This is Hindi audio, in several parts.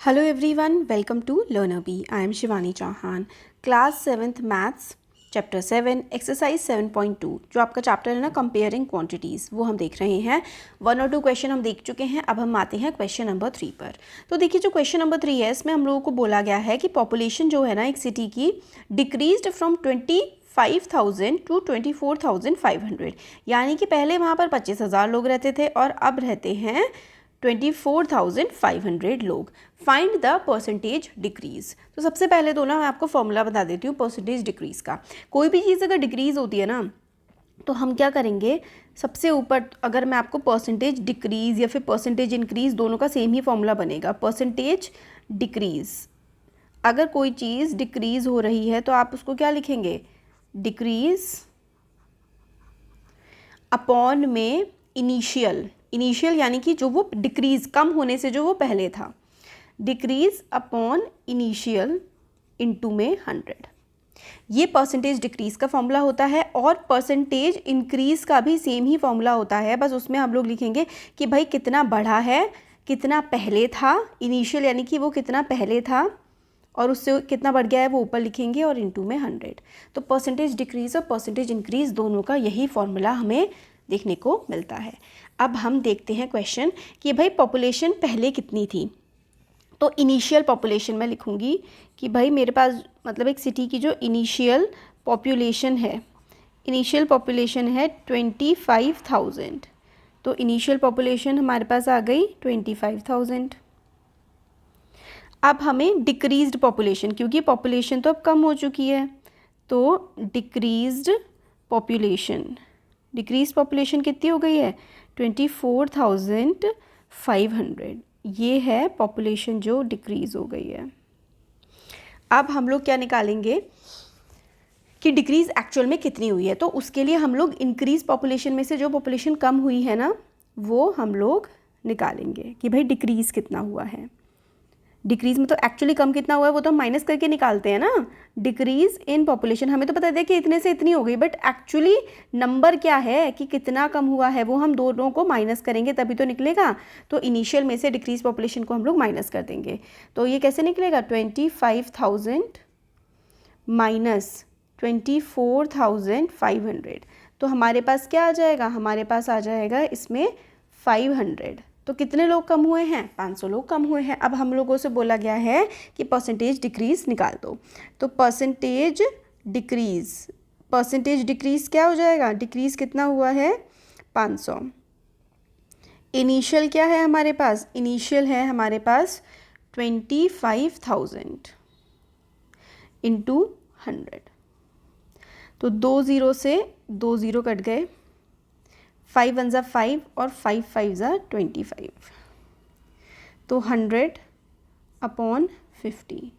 Hello everyone, welcome to LearnerBee. I am Shivani Chauhan. Class 7th Maths, Chapter 7, Exercise 7.2 जो आपका चैप्टर है ना कंपेयरिंग क्वांटिटीज़, वो हम देख रहे हैं। 1 और 2 क्वेश्चन हम देख चुके हैं। अब हम आते हैं क्वेश्चन नंबर 3 पर। तो देखिए जो क्वेश्चन नंबर 3 है इसमें हम लोगों को बोला गया है कि पॉपुलेशन जो है ना एक सिटी की डिक्रीज्ड फ्रॉम 25,000 टू 24,500, यानी कि पहले वहाँ पर 25,000 लोग रहते थे और अब रहते हैं 24,500 लोग। Find the percentage decrease. तो सबसे पहले तो ना मैं आपको फॉर्मूला बता देती हूँ परसेंटेज डिक्रीज का। कोई भी चीज़ अगर डिक्रीज होती है ना तो हम क्या करेंगे, सबसे ऊपर अगर मैं आपको परसेंटेज डिक्रीज या फिर परसेंटेज इंक्रीज दोनों का सेम ही फॉर्मूला बनेगा। परसेंटेज डिक्रीज, अगर कोई चीज़ डिक्रीज हो रही है तो आप उसको क्या लिखेंगे, डिक्रीज अपॉन में इनिशियल यानी कि जो वो डिक्रीज कम होने से जो वो पहले था, डिक्रीज अपॉन इनिशियल इनटू में 100। ये परसेंटेज डिक्रीज का फॉर्मूला होता है। और परसेंटेज इंक्रीज का भी सेम ही फॉर्मूला होता है, बस उसमें हम लोग लिखेंगे कि भाई कितना बढ़ा है, कितना पहले था। इनिशियल यानी कि वो कितना पहले था और उससे कितना बढ़ गया है वो ऊपर लिखेंगे और इनटू में 100। तो परसेंटेज डिक्रीज और परसेंटेज इंक्रीज दोनों का यही फॉर्मूला हमें देखने को मिलता है। अब हम देखते हैं क्वेश्चन कि भाई पॉपुलेशन पहले कितनी थी। तो इनिशियल पॉपुलेशन मैं लिखूँगी कि भाई मेरे पास मतलब एक सिटी की जो इनिशियल पॉपुलेशन है, इनिशियल पॉपुलेशन है 25,000। तो इनिशियल पॉपुलेशन हमारे पास आ गई 25,000। अब हमें डिक्रीज्ड पॉपुलेशन, क्योंकि पॉपुलेशन तो अब कम हो चुकी है, तो डिक्रीज्ड पॉपुलेशन कितनी हो गई है, 24,500। ये है पॉपुलेशन जो डिक्रीज हो गई है। अब हम लोग क्या निकालेंगे कि डिक्रीज एक्चुअल में कितनी हुई है। तो उसके लिए हम लोग इंक्रीज पॉपुलेशन में से जो पॉपुलेशन कम हुई है ना वो हम लोग निकालेंगे कि भाई डिक्रीज कितना हुआ है। डिक्रीज में तो एक्चुअली कम कितना हुआ है वो तो हम माइनस करके निकालते हैं ना। डिक्रीज इन पॉपुलेशन हमें तो पता है कि इतने से इतनी हो गई, बट एक्चुअली नंबर क्या है कि कितना कम हुआ है वो हम दोनों को माइनस करेंगे तभी तो निकलेगा। तो इनिशियल में से डिक्रीज पॉपुलेशन को हम लोग माइनस कर देंगे। तो ये कैसे निकलेगा, 25,000 माइनस 24,500। तो हमारे पास क्या आ जाएगा, हमारे पास आ जाएगा इसमें 500। तो कितने लोग कम हुए हैं, 500 लोग कम हुए हैं। अब हम लोगों से बोला गया है कि परसेंटेज डिक्रीज निकाल दो। तो परसेंटेज डिक्रीज क्या हो जाएगा, डिक्रीज कितना हुआ है 500। इनिशियल क्या है हमारे पास, इनिशियल है हमारे पास 25,000 इंटू 100। तो 2 ज़ीरो से 2 ज़ीरो कट गए, 5 वन ज़ा 5 और 5 5 ज़ा 25। तो 100 अपॉन 50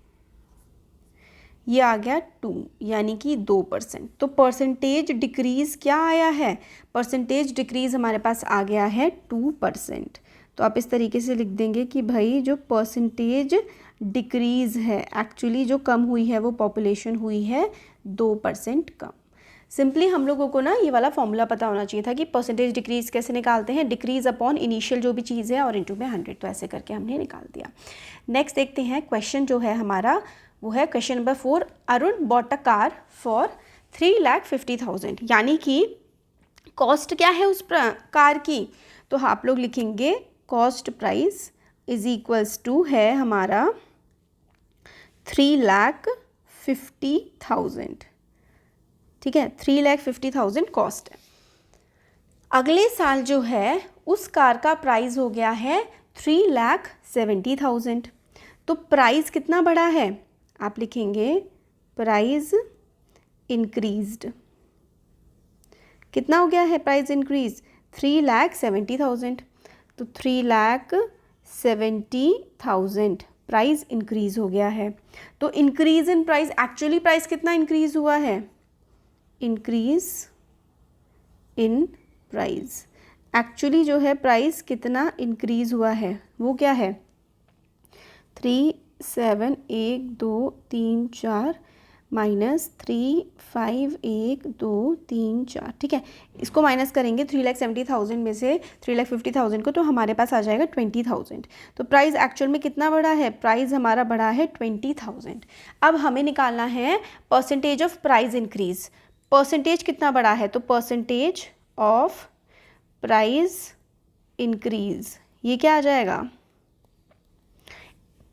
ये आ गया 2, यानी कि 2%। तो परसेंटेज डिक्रीज़ क्या आया है, परसेंटेज डिक्रीज़ हमारे पास आ गया है 2%। तो आप इस तरीके से लिख देंगे कि भाई जो परसेंटेज डिक्रीज़ है एक्चुअली जो कम हुई है वो पॉपुलेशन हुई है 2% कम। सिंपली हम लोगों को ना ये वाला फॉर्मूला पता होना चाहिए था कि परसेंटेज डिक्रीज कैसे निकालते हैं, डिक्रीज अपॉन इनिशियल जो भी चीज़ है और इनटू में 100। तो ऐसे करके हमने निकाल दिया। नेक्स्ट देखते हैं क्वेश्चन जो है हमारा वो है question number 4। Arun bought a car for 3,50,000, यानी कि कॉस्ट क्या है उस कार की। तो आप लोग लिखेंगे cost price is equals to है हमारा 3,50,000। ठीक है, 3,50,000 कॉस्ट है। अगले साल जो है उस कार का प्राइस हो गया है 3,70,000। तो प्राइस कितना बढ़ा है, आप लिखेंगे प्राइस इंक्रीज्ड। कितना हो गया है प्राइस इंक्रीज, 3,70,000। तो 3,70,000 प्राइस इंक्रीज हो गया है। तो increase in price, actually price कितना इंक्रीज हुआ है, इंक्रीज इन प्राइस, एक्चुअली जो है प्राइस कितना इंक्रीज हुआ है वो क्या है 3, 7, 1, 2, 3, 4, -3 5 1 2 3 4, ठीक है। इसको माइनस करेंगे 3,70,000 में से 3,50,000 को, तो हमारे पास आ जाएगा 20,000। तो प्राइस एक्चुअल में कितना बढ़ा है, प्राइस हमारा बढ़ा है 20,000। अब हमें निकालना है percentage of price increase. Percentage कितना बढ़ा है, तो परसेंटेज ऑफ प्राइस इंक्रीज, ये क्या आ जाएगा,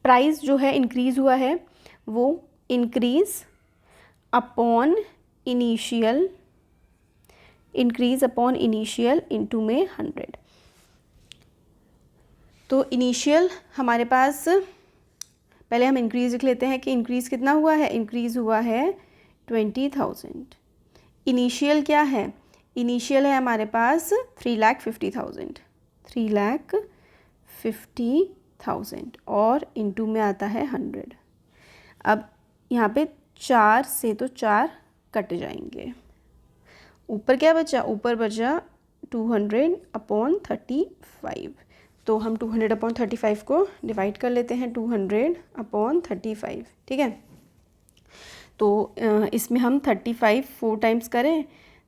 प्राइस जो है इंक्रीज हुआ है वो increase upon initial, increase upon initial into में 100। तो इनिशियल हमारे पास, पहले हम इंक्रीज लिख लेते हैं कि इंक्रीज कितना हुआ है, इंक्रीज हुआ है 20,000। इनिशियल क्या है, इनिशियल है हमारे पास 3,50,000, 3,50,000 और इनटू में आता है 100। अब यहाँ पे 4 से तो 4 कट जाएंगे, ऊपर क्या बचा, ऊपर बचा 200/35। तो हम 200/35 को डिवाइड कर लेते हैं 200/35, ठीक है। तो इसमें हम 35 4 टाइम्स करें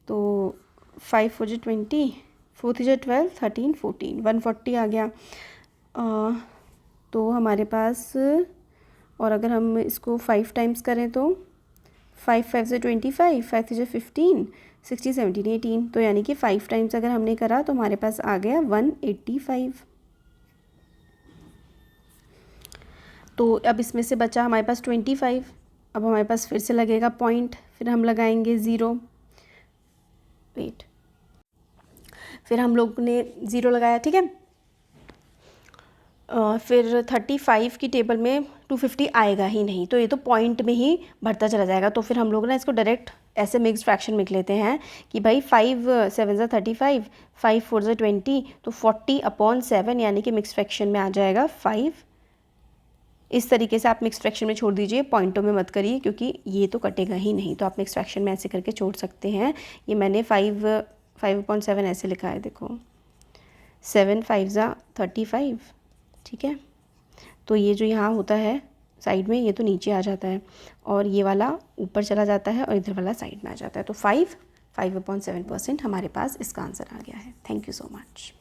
तो 5 4 जो 20, 4 3 जो 12, 13 14, 140 आ गया। तो हमारे पास, और अगर हम इसको 5 टाइम्स करें तो 5 5 से 25, 5 से 15, 16 17 18, तो यानी कि 5 टाइम्स अगर हमने करा तो हमारे पास आ गया 185। तो अब इसमें से बचा हमारे पास 25। अब हमारे पास फिर से लगेगा पॉइंट, फिर हम लगाएंगे 0, वेट, फिर हम लोग ने 0 लगाया, ठीक है। फिर 35 की टेबल में 250 आएगा ही नहीं, तो ये तो पॉइंट में ही बढ़ता चला जाएगा। तो फिर हम लोग ना इसको डायरेक्ट ऐसे मिक्स फ्रैक्शन में लिख लेते हैं कि भाई 5 7 ज़ा 35, 5 4 ज़ा 20, तो 40/7 यानी कि मिक्स फ्रैक्शन में आ जाएगा 5। इस तरीके से आप मिक्स फ्रैक्शन में छोड़ दीजिए, पॉइंटों में मत करिए क्योंकि ये तो कटेगा ही नहीं। तो आप मिक्स फ्रैक्शन में ऐसे करके छोड़ सकते हैं। ये मैंने 5/7 ऐसे लिखा है, देखो 7 5 ज़ा 35, ठीक है। तो ये जो यहाँ होता है साइड में, ये तो नीचे आ जाता है और ये वाला ऊपर चला जाता है और इधर वाला साइड में आ जाता है। तो 5/7% हमारे पास इसका आंसर आ गया है। Thank you so much.